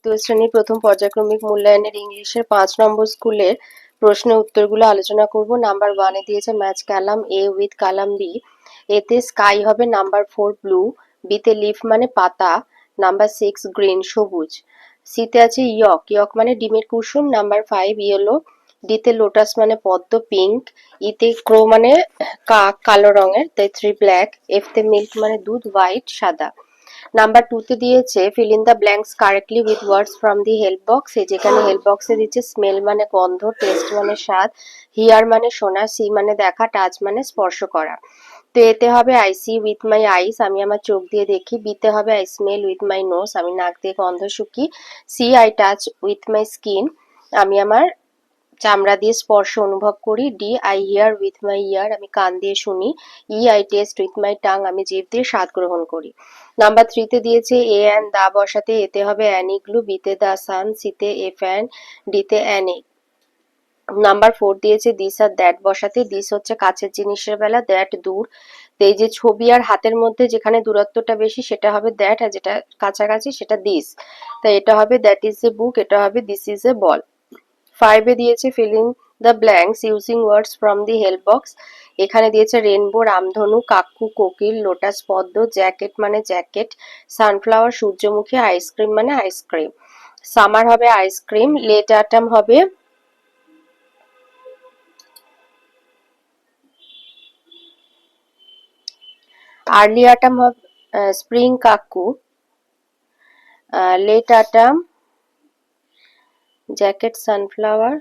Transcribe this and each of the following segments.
তৃতীয় শ্রেণীর প্রথম পর্যায়ক্রমিক মূল্যায়নের ইংলিশের 5 নম্বর স্কুলের প্রশ্নের উত্তরগুলো আলোচনা করব। নাম্বার 1 এ দিয়েছে match column A with column B. এতে স্কাই হবে নাম্বার 4 ব্লু, বিতে লিফ মানে পাতা, নাম্বার 6 গ্রিন সবুজ, সিতে আছে ইয়ক, ইয়ক মানে ডিমের কুসুম, নাম্বার 5 ইয়েলো, ডিতে লোটাস মানে পদ্ম পিঙ্ক, ইতে ক্রো মানে কাক কালো রঙের, তাই 3 ব্ল্যাক, এফতে মিল্ক মানে দুধ হোয়াইট সাদা। নাম্বার 2 তে দিয়েছে fill in the blanks correctly with words from the help box. যেখানে হেল্প বক্সে দিচ্ছে স্মেল মানে গন্ধ, টেস্ট মানে স্বাদ, হিয়ার মানে শোনা, সি মানে দেখা, টাচ মানে স্পর্শ করা। তো এতে হবে I see with my eyes, আমি আমার চোখ দিয়ে দেখি। বিতে হবে I smell with my nose, আমি নাক দিয়ে গন্ধ শুকি। C I touch with my skin, আমি আমার চামড়া দিয়ে স্পর্শ অনুভব করি। D I hear with my ear, আমি কান দিয়ে শুনি। E I taste with my tongue, আমি জিভ দিয়ে স্বাদ গ্রহণ করি। নাম্বার 3 তে দিয়েছে এ অ্যান্ড দা বসাতে, এতে হবে অ্যান ইগলু, বিতে দা সান, সিতে এ ফ্যান, ডিতে অ্যান এগ। নাম্বার 4 দিয়েছে দিস আর দ্যাট বসাতে, দিস হচ্ছে কাছের জিনিসের বেলা, দ্যাট দূর। তো এই যে ছবি আর হাতের মধ্যে যেখানে দূরত্বটা বেশি সেটা হবে দ্যাট, আর যেটা কাছাকাছি সেটা দিস। তাই এটা হবে দ্যাট ইজ এ বুক, এটা হবে দিস ইজ এ বল। 5 এ দিয়েছে fill in the blanks using words from the help box. এখানে দিয়েছে রেনবো রামধনু, কাকু কোকিল, লোটাস পদ্ম, জ্যাকেট মানে জ্যাকেট, সানফ্লাওয়ার সূর্যমুখী, আইসক্রিম মানে আইসক্রিম। সামার হবে আইসক্রিম, লেট অ্যাটাম হবে আর্লি অ্যাটাম হবে স্প্রিং কাকু, লেট অ্যাটাম জ্যাকেট সানফ্লাওয়ার।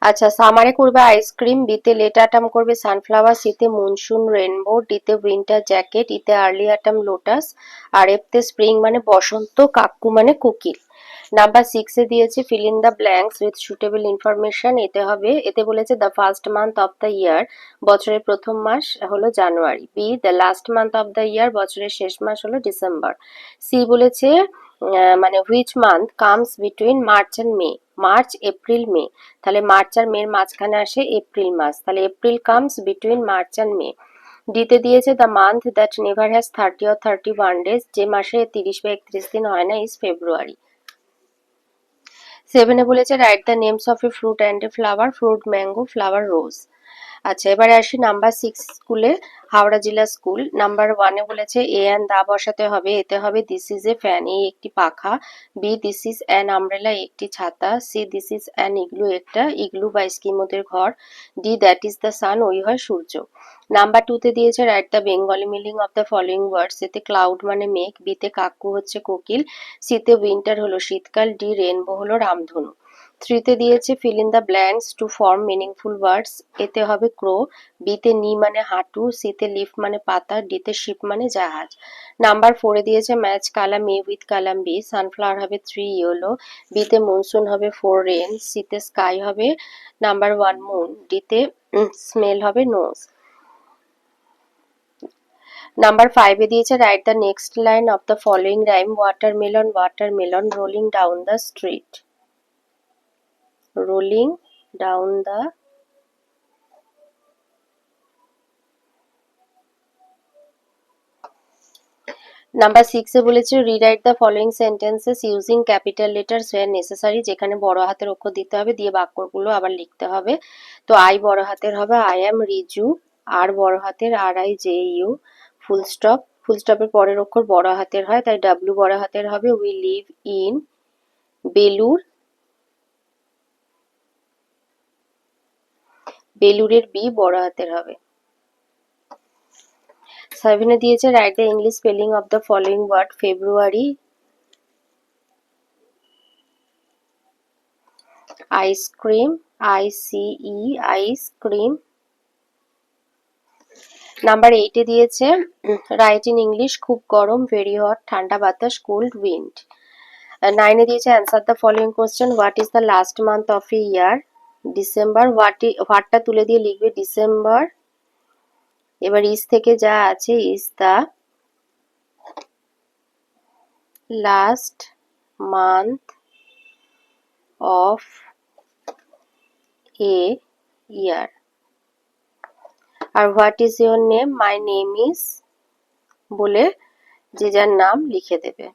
আচ্ছা, সামারে করবে আইসক্রিম, বিতে লেট অ্যাটাম করবে সানফ্লাওয়ার, সিতে মনসুন রেনবো, ডিতে উইন্টার জ্যাকেট, ইতে আর্লি অ্যাটাম লোটাস, আর এফতে স্প্রিং মানে বসন্ত, কাকু মানে কোকিল। নাম্বার 6 এ দিয়েছে fill in the blanks with suitable information. এতে হবে, এতে বলেছে the first month of the year, বছরের প্রথম মাস হলো January. B the last month of the year, বছরের শেষ মাস হলো ডিসেম্বর। সি বলেছে মানে which month comes between March and May, March April May, তাহলে মার্চ আর মের মাঝখানে আসে এপ্রিল মাস, তাহলে April comes between March and May. ডিতে দিয়েছে the month that never has 30 or 31 days, যে মাসে 30 বা 31 দিন হয় না, ইজ ফেব্রুয়ারি। 7 এ বলেছে write the names of a fruit and a flower, fruit mango, flower rose. আচ্ছা, এবারে আসি নাম্বার 6 স্কুলে, হাওড়া জেলা স্কুল। নাম্বার 1 এ বলেছে এ অ্যান্ড দা বসাতে হবে, এতে হবে দিস ইজ এ ফ্যান, এই একটি পাখা। B this is an umbrella, একটি ছাতা। C this is an igloo, একটা ইগলু বা স্কিমোদের ঘর। D that is the sun, ওই হয় সূর্য। নাম্বার 2 তে দিয়েছে write the Bengali meaning of the following words. এতে ক্লাউড মানে মেঘ, বিতে কাকু হচ্ছে কোকিল, সিতে উইন্টার হলো শীতকাল, ডি রেনবো হলো রামধনু। 3 তে দিয়েছে fill in the blanks to form meaningful ওয়ার্ডস। এতে হবে ক্রো, বিতে নি মানে হাঁটু, সিতে লিফ মানে পাতা, ডিতে শিপ মানে জাহাজ। নাম্বার 4 এ দিয়েছে match column A with column B. Sunflower হবে 3 ইয়েলো, বিতে মনসুন হবে 4 রেন, সিতে স্কাই হবে নাম্বার 1 মুন, ডিতে স্মেল হবে নোজ। নাম্বার 5 এ দিয়েছে write the next line of the following rhyme, watermelon watermelon, rolling down the street, rolling down the. Number 6 এ বলেছে rewrite the following sentences using capital letters where necessary, যেখানে বড় হাতের অক্ষর দিতে হবে, দিয়ে বাক্যগুলো আবার লিখতে হবে। তো আই বড় হাতের হবে আই অ্যাম রিজু, আর বড় হাতের আর I J U, full stop, ফুল স্টপের পরের অক্ষর বড় হাতের হয়, তাই ডাব্লিউ বড় হাতের হবে উই লিভ ইন বেলুর, বেলুরের বি বড় হাতের হবে। 7 এ দিয়েছে write the English spelling of the following word, February, ice cream, ICE ice cream. Number 8 এ দিয়েছে রাইট ইন ইংলিশ খুব গরম, ভেরি হট, ঠান্ডা বাতাস, কোল্ড উইন্ড। 9 এ দিয়েছে answer the following question, what is the last month of a year, December, হোয়াটটা তুলে দিয়ে লিখবে ডিসেম্বর। এবার ইজ থেকে যা আছে is the last month of a year. আর what is your name, my name is বলে যে যার নাম লিখে দেবে।